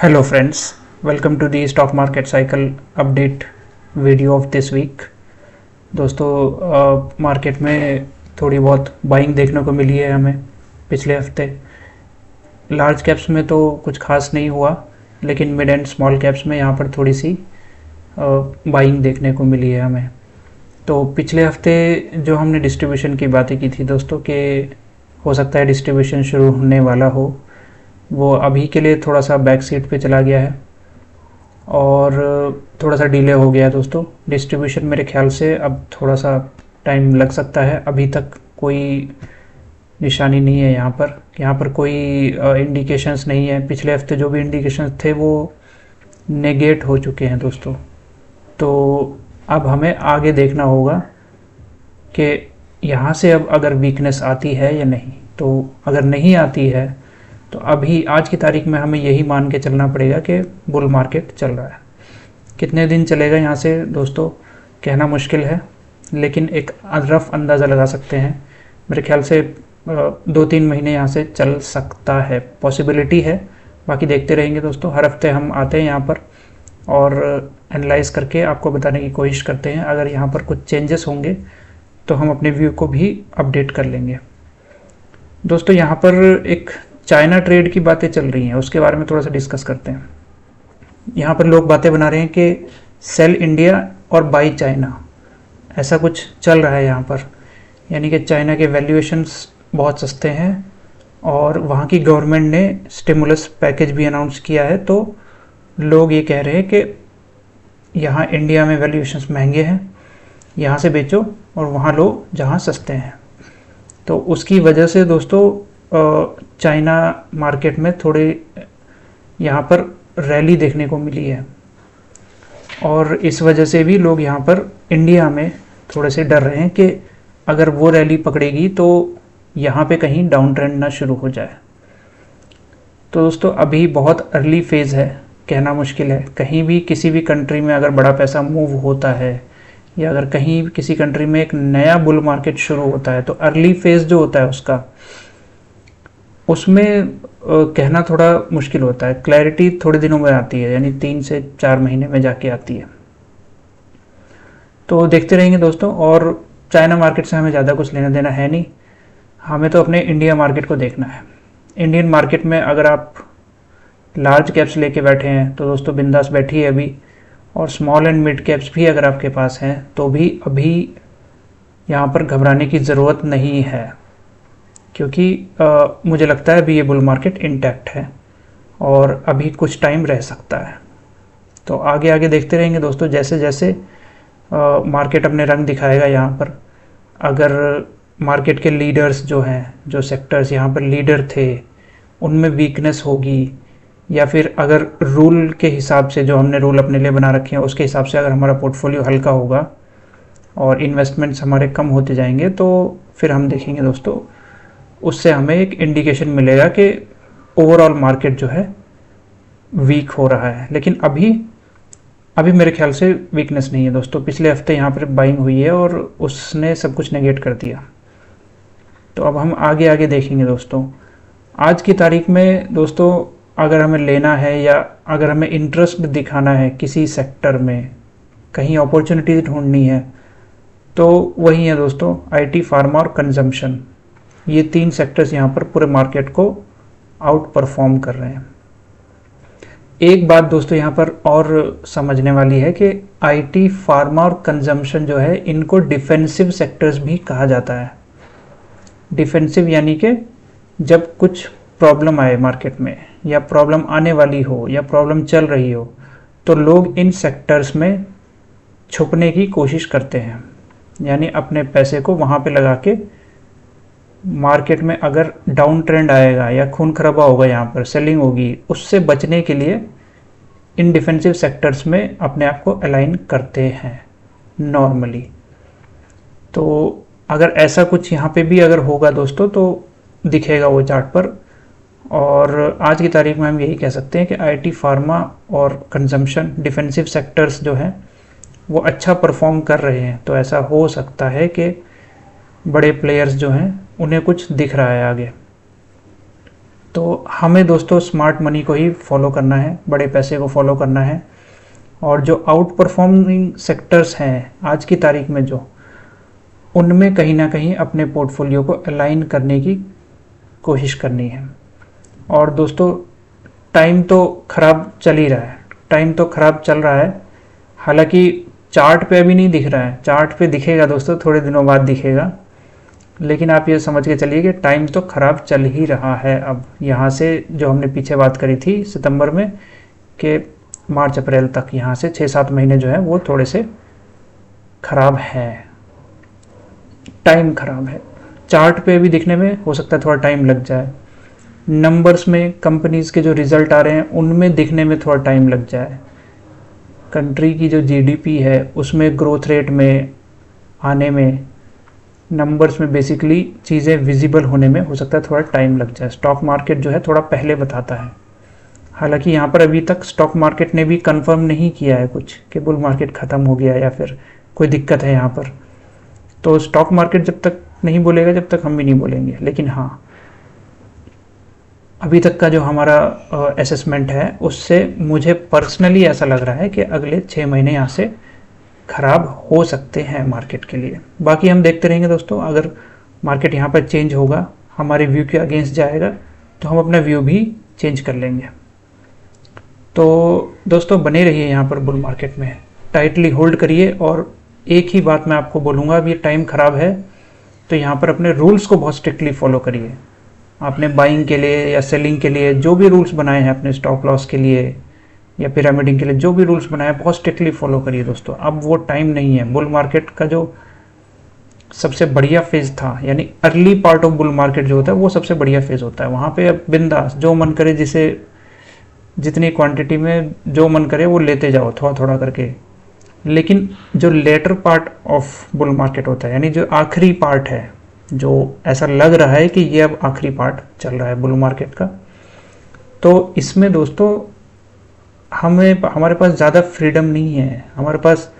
Hello friends, welcome to the stock market cycle update video of this week। दोस्तों market में थोड़ी बहुत buying देखने को मिली है हमें पिछले हफ्ते। लार्ज कैप्स में तो कुछ खास नहीं हुआ, लेकिन मिड एंड स्मॉल कैप्स में यहाँ पर थोड़ी सी बाइंग देखने को मिली है हमें। तो पिछले हफ्ते जो हमने डिस्ट्रीब्यूशन की बातें की थी दोस्तों कि हो सकता है डिस्ट्रीब्यूशन शुरू होने वाला हो, वो अभी के लिए थोड़ा सा बैक सीट पे चला गया है और थोड़ा सा डिले हो गया है दोस्तों। डिस्ट्रीब्यूशन मेरे ख्याल से अब थोड़ा सा टाइम लग सकता है। अभी तक कोई निशानी नहीं है यहाँ पर कोई इंडिकेशंस नहीं है। पिछले हफ्ते जो भी इंडिकेशंस थे वो नेगेट हो चुके हैं दोस्तों। तो अब हमें आगे देखना होगा कि यहाँ से अब अगर वीकनेस आती है या नहीं। तो अगर नहीं आती है तो अभी आज की तारीख में हमें यही मान के चलना पड़ेगा कि बुल मार्केट चल रहा है। कितने दिन चलेगा यहाँ से दोस्तों कहना मुश्किल है, लेकिन एक रफ अंदाज़ा लगा सकते हैं। मेरे ख्याल से 2-3 महीने यहाँ से चल सकता है, पॉसिबिलिटी है। बाकी देखते रहेंगे दोस्तों। हर हफ्ते हम आते हैं यहाँ पर और एनालाइज करके आपको बताने की कोशिश करते हैं। अगर यहाँ पर कुछ चेंजेस होंगे तो हम अपने व्यू को भी अपडेट कर लेंगे दोस्तों। यहाँ पर एक चाइना ट्रेड की बातें चल रही हैं, उसके बारे में थोड़ा सा डिस्कस करते हैं। यहाँ पर लोग बातें बना रहे हैं कि सेल इंडिया और बाई चाइना, ऐसा कुछ चल रहा है यहाँ पर। यानी कि चाइना के वैल्यूएशंस बहुत सस्ते हैं और वहाँ की गवर्नमेंट ने स्टिमुलस पैकेज भी अनाउंस किया है। तो लोग ये कह रहे हैं कि यहाँ इंडिया में वैल्यूएशंस महंगे हैं, यहाँ से बेचो और वहाँ लो जहाँ सस्ते हैं। तो उसकी वजह से दोस्तों चाइना मार्केट में थोड़े यहाँ पर रैली देखने को मिली है और इस वजह से भी लोग यहाँ पर इंडिया में थोड़े से डर रहे हैं कि अगर वो रैली पकड़ेगी तो यहाँ पे कहीं डाउन ट्रेंड ना शुरू हो जाए। तो दोस्तों अभी बहुत अर्ली फेज़ है, कहना मुश्किल है। कहीं भी किसी भी कंट्री में अगर बड़ा पैसा मूव होता है या अगर कहीं किसी कंट्री में एक नया बुल मार्केट शुरू होता है तो अर्ली फेज़ जो होता है उसमें कहना थोड़ा मुश्किल होता है। क्लैरिटी थोड़े दिनों में आती है, यानी 3 से 4 महीने में जाके आती है। तो देखते रहेंगे दोस्तों। और चाइना मार्केट से हमें ज़्यादा कुछ लेना देना है नहीं, हमें तो अपने इंडिया मार्केट को देखना है। इंडियन मार्केट में अगर आप लार्ज कैप्स लेके बैठे हैं तो दोस्तों बिंदास बैठिए अभी, और स्मॉल एंड मिड कैप्स भी अगर आपके पास हैं तो भी अभी यहाँ पर घबराने की ज़रूरत नहीं है, क्योंकि मुझे लगता है अभी ये बुल मार्केट इंटैक्ट है और अभी कुछ टाइम रह सकता है। तो आगे आगे देखते रहेंगे दोस्तों। जैसे जैसे मार्केट अपने रंग दिखाएगा यहाँ पर, अगर मार्केट के लीडर्स जो हैं, जो सेक्टर्स यहाँ पर लीडर थे, उनमें वीकनेस होगी, या फिर अगर रूल के हिसाब से जो हमने रूल अपने लिए बना रखे हैं उसके हिसाब से अगर हमारा पोर्टफोलियो हल्का होगा और इन्वेस्टमेंट्स हमारे कम होते जाएंगे, तो फिर हम देखेंगे दोस्तों उससे हमें एक इंडिकेशन मिलेगा कि ओवरऑल मार्केट जो है वीक हो रहा है। लेकिन अभी मेरे ख्याल से वीकनेस नहीं है दोस्तों। पिछले हफ्ते यहाँ पर बाइंग हुई है और उसने सब कुछ नेगेट कर दिया। तो अब हम आगे आगे देखेंगे दोस्तों। आज की तारीख में दोस्तों अगर हमें लेना है या अगर हमें इंटरेस्ट दिखाना है किसी सेक्टर में, कहीं अपॉर्चुनिटीज ढूंढनी है, तो वही है दोस्तों IT, फार्मा और कंजम्पशन। ये 3 सेक्टर्स यहाँ पर पूरे मार्केट को आउट परफॉर्म कर रहे हैं। एक बात दोस्तों यहाँ पर और समझने वाली है कि IT, फार्मा और कंजम्पशन जो है इनको डिफेंसिव सेक्टर्स भी कहा जाता है। डिफेंसिव यानी कि जब कुछ प्रॉब्लम आए मार्केट में, या प्रॉब्लम आने वाली हो, या प्रॉब्लम चल रही हो, तो लोग इन सेक्टर्स में छुपने की कोशिश करते हैं। यानी अपने पैसे को वहाँ पे लगा के मार्केट में अगर डाउन ट्रेंड आएगा या खून खराबा होगा, यहाँ पर सेलिंग होगी, उससे बचने के लिए इन डिफेंसिव सेक्टर्स में अपने आप को अलाइन करते हैं नॉर्मली। तो अगर ऐसा कुछ यहाँ पे भी अगर होगा दोस्तों तो दिखेगा वो चार्ट पर। और आज की तारीख में हम यही कह सकते हैं कि IT, फार्मा और कंजम्पशन डिफेंसिव सेक्टर्स जो हैं वो अच्छा परफॉर्म कर रहे हैं। तो ऐसा हो सकता है कि बड़े प्लेयर्स जो हैं उन्हें कुछ दिख रहा है आगे। तो हमें दोस्तों स्मार्ट मनी को ही फॉलो करना है, बड़े पैसे को फॉलो करना है। और जो आउट परफॉर्मिंग सेक्टर्स हैं आज की तारीख में, जो उनमें कहीं ना कहीं अपने पोर्टफोलियो को अलाइन करने की कोशिश करनी है। और दोस्तों टाइम तो ख़राब चल ही रहा है, टाइम तो ख़राब चल रहा है। हालांकि चार्ट पे अभी नहीं दिख रहा है, चार्ट पे दिखेगा दोस्तों, थोड़े दिनों बाद दिखेगा। लेकिन आप ये समझ के चलिए कि टाइम तो ख़राब चल ही रहा है। अब यहाँ से जो हमने पीछे बात करी थी सितंबर में कि मार्च अप्रैल तक, यहाँ से 6-7 महीने जो है वो थोड़े से ख़राब है, टाइम ख़राब है। चार्ट पे भी दिखने में हो सकता है थोड़ा टाइम लग जाए, नंबर्स में कंपनीज़ के जो रिज़ल्ट आ रहे हैं उनमें दिखने में थोड़ा टाइम लग जाए, कंट्री की जो जीडीपी है उसमें ग्रोथ रेट में आने में, नंबर्स में बेसिकली चीज़ें विजिबल होने में हो सकता है थोड़ा टाइम लग जाए। स्टॉक मार्केट जो है थोड़ा पहले बताता है। हालांकि यहाँ पर अभी तक स्टॉक मार्केट ने भी कंफर्म नहीं किया है कुछ कि बुल मार्केट ख़त्म हो गया या फिर कोई दिक्कत है यहाँ पर। तो स्टॉक मार्केट जब तक नहीं बोलेगा जब तक हम भी नहीं बोलेंगे। लेकिन हाँ, अभी तक का जो हमारा असेसमेंट है उससे मुझे पर्सनली ऐसा लग रहा है कि अगले 6 महीने यहाँ से ख़राब हो सकते हैं मार्केट के लिए। बाकी हम देखते रहेंगे दोस्तों, अगर मार्केट यहाँ पर चेंज होगा, हमारे व्यू के अगेंस्ट जाएगा, तो हम अपना व्यू भी चेंज कर लेंगे। तो दोस्तों बने रहिए यहाँ पर बुल मार्केट में, टाइटली होल्ड करिए। और एक ही बात मैं आपको बोलूँगा, अब ये टाइम ख़राब है तो यहाँ पर अपने रूल्स को बहुत स्ट्रिक्टली फॉलो करिए। आपने बाइंग के लिए या सेलिंग के लिए जो भी रूल्स बनाए हैं, अपने स्टॉप लॉस के लिए या पिरामिडिंग के लिए जो भी रूल्स बनाए, बहुत स्ट्रिक्टली फॉलो करिए दोस्तों। अब वो टाइम नहीं है। बुल मार्केट का जो सबसे बढ़िया फेज़ था, यानी early part of bull market जो होता है वो सबसे बढ़िया फेज़ होता है। वहाँ पे अब बिंदास जो मन करे, जिसे जितनी क्वांटिटी में जो मन करे वो लेते जाओ थोड़ा थोड़ा करके। लेकिन जो latter part of bull market होता है, यानी जो आखिरी पार्ट है, जो ऐसा लग रहा है कि ये अब आखिरी पार्ट चल रहा है बुल मार्केट का, तो इसमें दोस्तों हमारे पास ज़्यादा फ्रीडम नहीं है, हमारे पास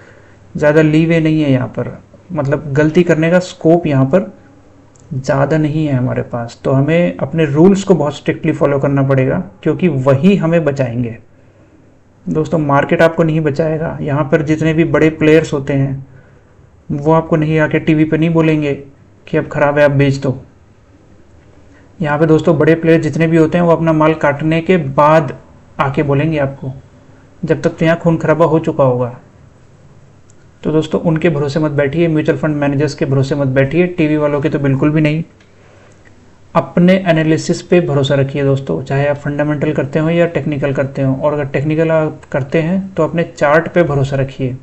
ज़्यादा लीवे नहीं है यहाँ पर, मतलब गलती करने का स्कोप यहाँ पर ज़्यादा नहीं है हमारे पास। तो हमें अपने रूल्स को बहुत स्ट्रिक्टली फॉलो करना पड़ेगा, क्योंकि वही हमें बचाएंगे दोस्तों। मार्केट आपको नहीं बचाएगा। यहाँ पर जितने भी बड़े प्लेयर्स होते हैं वो आपको नहीं आके टीवी पे नहीं बोलेंगे कि अब ख़राब है, अब बेच दो। यहाँ पे दोस्तों बड़े प्लेयर जितने भी होते हैं वो अपना माल काटने के बाद आके बोलेंगे आपको, जब तक तो यहाँ खून खराबा हो चुका होगा। तो दोस्तों उनके भरोसे मत बैठिए, म्यूचुअल फंड मैनेजर्स के भरोसे मत बैठिए, टीवी वालों के तो बिल्कुल भी नहीं। अपने एनालिसिस पे भरोसा रखिए दोस्तों, चाहे आप फंडामेंटल करते हो या टेक्निकल करते हो। और अगर टेक्निकल आप करते हैं तो अपने चार्ट पे भरोसा रखिए।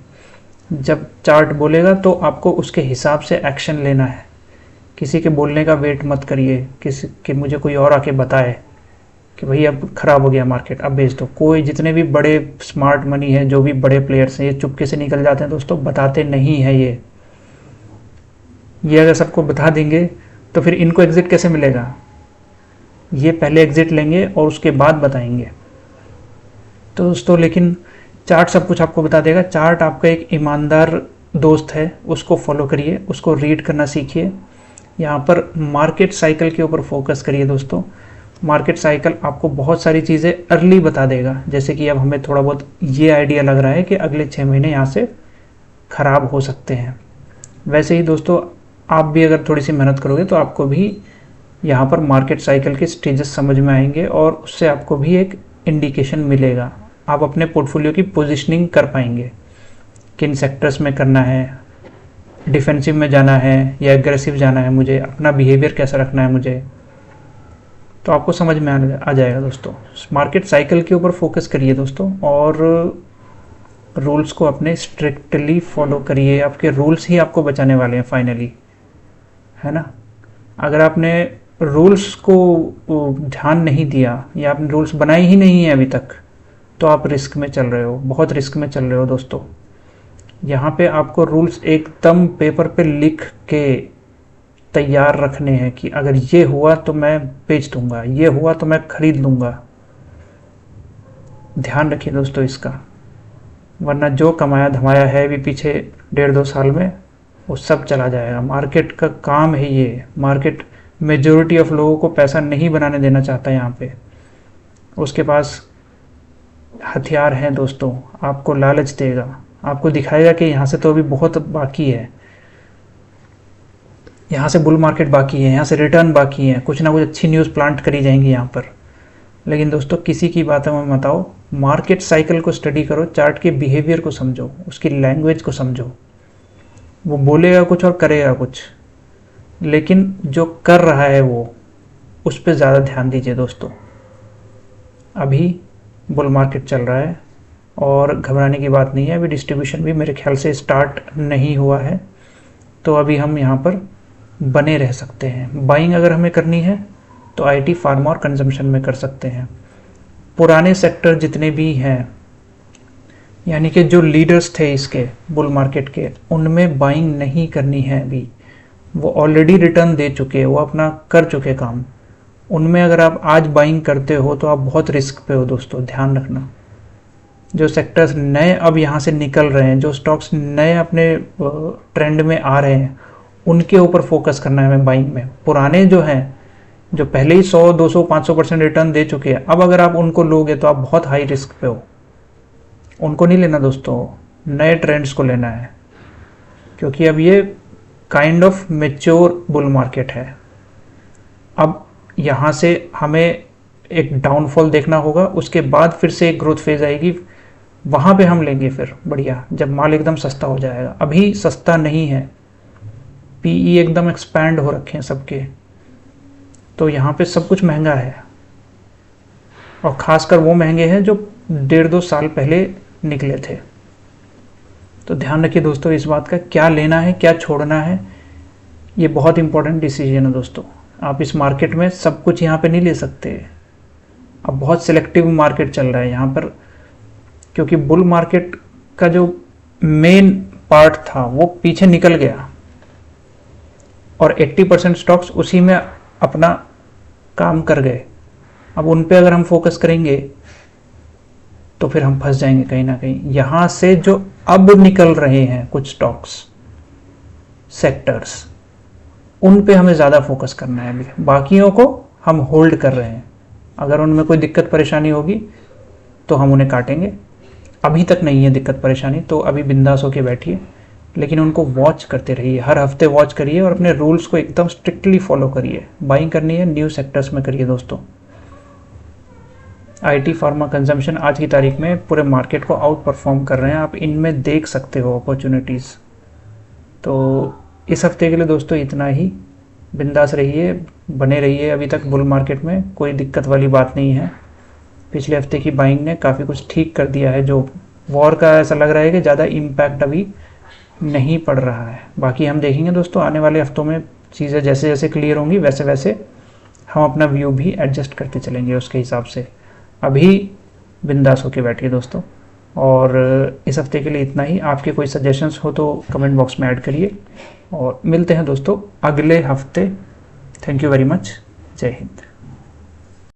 जब चार्ट बोलेगा तो आपको उसके हिसाब से एक्शन लेना है। किसी के बोलने का वेट मत करिए, किसी के मुझे कोई और आके बताए कि भाई अब ख़राब हो गया मार्केट, अब बेच दो। कोई, जितने भी बड़े स्मार्ट मनी है, जो भी बड़े प्लेयर्स हैं, ये चुपके से निकल जाते हैं दोस्तों, बताते नहीं हैं ये अगर सबको बता देंगे तो फिर इनको एग्जिट कैसे मिलेगा? ये पहले एग्जिट लेंगे और उसके बाद बताएंगे। तो दोस्तों लेकिन चार्ट सब कुछ आपको बता देगा। चार्ट आपका एक ईमानदार दोस्त है, उसको फॉलो करिए, उसको रीड करना सीखिए। यहाँ पर मार्केट साइकिल के ऊपर फोकस करिए दोस्तों। मार्केट साइकिल आपको बहुत सारी चीज़ें अर्ली बता देगा। जैसे कि अब हमें थोड़ा बहुत ये आइडिया लग रहा है कि अगले 6 महीने यहाँ से ख़राब हो सकते हैं। वैसे ही दोस्तों आप भी अगर थोड़ी सी मेहनत करोगे तो आपको भी यहाँ पर मार्केट साइकिल के स्टेजेस समझ में आएंगे और उससे आपको भी एक इंडिकेशन मिलेगा। आप अपने पोर्टफोलियो की पोजीशनिंग कर पाएंगे, किन सेक्टर्स में करना है, डिफेंसिव में जाना है या एग्रेसिव जाना है, मुझे अपना बिहेवियर कैसा रखना है मुझे, तो आपको समझ में आ जाएगा दोस्तों। मार्केट साइकिल के ऊपर फोकस करिए दोस्तों और रूल्स को अपने स्ट्रिक्टली फॉलो करिए। आपके रूल्स ही आपको बचाने वाले हैं फाइनली, है ना। अगर आपने रूल्स को ध्यान नहीं दिया या आपने रूल्स बनाए ही नहीं है अभी तक, तो आप रिस्क में चल रहे हो, बहुत रिस्क में चल रहे हो दोस्तों। यहाँ पे आपको रूल्स एकदम पेपर पे लिख के तैयार रखने हैं कि अगर ये हुआ तो मैं बेच दूंगा, ये हुआ तो मैं खरीद लूँगा। ध्यान रखिए दोस्तों इसका, वरना जो कमाया धमाया है अभी पीछे 1.5-2 साल में, वो सब चला जाएगा। मार्केट का काम है ये, मार्केट मेजॉरिटी ऑफ लोगों को पैसा नहीं बनाने देना चाहता यहाँ पे। उसके पास हथियार हैं दोस्तों, आपको लालच देगा, आपको दिखाएगा कि यहाँ से तो अभी बहुत बाकी है, यहाँ से बुल मार्केट बाकी है, यहाँ से रिटर्न बाकी है, कुछ ना कुछ अच्छी न्यूज़ प्लांट करी जाएंगी यहाँ पर। लेकिन दोस्तों किसी की बातों में मत आओ, मार्केट साइकिल को स्टडी करो, चार्ट के बिहेवियर को समझो, उसकी लैंग्वेज को समझो। वो बोलेगा कुछ और करेगा कुछ, लेकिन जो कर रहा है वो, उस पर ज़्यादा ध्यान दीजिए दोस्तों। अभी बुल मार्केट चल रहा है और घबराने की बात नहीं है। अभी डिस्ट्रीब्यूशन भी मेरे ख्याल से स्टार्ट नहीं हुआ है, तो अभी हम यहाँ पर बने रह सकते हैं। बाइंग अगर हमें करनी है तो आईटी, फार्मा और कंजम्पशन में कर सकते हैं। पुराने सेक्टर जितने भी हैं, यानी कि जो लीडर्स थे इसके बुल मार्केट के, उनमें बाइंग नहीं करनी है अभी। वो ऑलरेडी रिटर्न दे चुके, वो अपना कर चुके काम। उनमें अगर आप आज बाइंग करते हो तो आप बहुत रिस्क पे हो दोस्तों, ध्यान रखना। जो सेक्टर्स नए अब यहाँ से निकल रहे हैं, जो स्टॉक्स नए अपने ट्रेंड में आ रहे हैं, उनके ऊपर फोकस करना है हमें बाइंग में। पुराने जो हैं, जो पहले ही 100, 200, 500% रिटर्न दे चुके हैं, अब अगर आप उनको लोगे तो आप बहुत हाई रिस्क पे हो। उनको नहीं लेना दोस्तों, नए ट्रेंड्स को लेना है, क्योंकि अब ये kind of mature bull market है। अब यहाँ से हमें एक डाउनफॉल देखना होगा, उसके बाद फिर से एक ग्रोथ फेज आएगी, वहाँ पे हम लेंगे फिर बढ़िया, जब माल एकदम सस्ता हो जाएगा। अभी सस्ता नहीं है, पीई एकदम एक्सपैंड हो रखे हैं सबके, तो यहाँ पे सब कुछ महंगा है, और ख़ासकर वो महंगे हैं जो 1.5-2 साल पहले निकले थे। तो ध्यान रखिए दोस्तों इस बात का, क्या लेना है क्या छोड़ना है, ये बहुत इंपॉर्टेंट डिसीजन है दोस्तों। आप इस मार्केट में सब कुछ यहाँ पे नहीं ले सकते। अब बहुत सिलेक्टिव मार्केट चल रहा है यहाँ पर, क्योंकि बुल मार्केट का जो मेन पार्ट था वो पीछे निकल गया, और 80% स्टॉक्स उसी में अपना काम कर गए। अब उन पे अगर हम फोकस करेंगे तो फिर हम फंस जाएंगे कहीं ना कहीं। यहाँ से जो अब निकल रहे हैं कुछ स्टॉक्स, सेक्टर्स, उन पे हमें ज़्यादा फोकस करना है। अभी बाकियों को हम होल्ड कर रहे हैं, अगर उनमें कोई दिक्कत परेशानी होगी तो हम उन्हें काटेंगे। अभी तक नहीं है दिक्कत परेशानी, तो अभी बिंदास होके बैठिए, लेकिन उनको वॉच करते रहिए, हर हफ्ते वॉच करिए और अपने रूल्स को एकदम स्ट्रिक्टली फॉलो करिए। बाइंग करनी है न्यू सेक्टर्स में करिए दोस्तों। आईटी, फार्मा, कंजम्पशन आज की तारीख में पूरे मार्केट को आउट परफॉर्म कर रहे हैं, आप इनमें देख सकते हो अपॉर्चुनिटीज़। तो इस हफ्ते के लिए दोस्तों इतना ही। बिंदास रहिए, बने रहिए। अभी तक बुल मार्केट में कोई दिक्कत वाली बात नहीं है। पिछले हफ्ते की बाइंग ने काफ़ी कुछ ठीक कर दिया है, जो वॉर का ऐसा लग रहा है कि ज़्यादा इम्पैक्ट अभी नहीं पड़ रहा है। बाकी हम देखेंगे दोस्तों आने वाले हफ्तों में चीज़ें जैसे जैसे क्लियर होंगी, वैसे वैसे हम अपना व्यू भी एडजस्ट करते चलेंगे उसके हिसाब से। अभी बिंदास होके बैठिए दोस्तों, और इस हफ्ते के लिए इतना ही। आपके कोई सजेशंस हो तो कमेंट बॉक्स में ऐड करिए, और मिलते हैं दोस्तों अगले हफ्ते। Thank you very much. जय हिंद।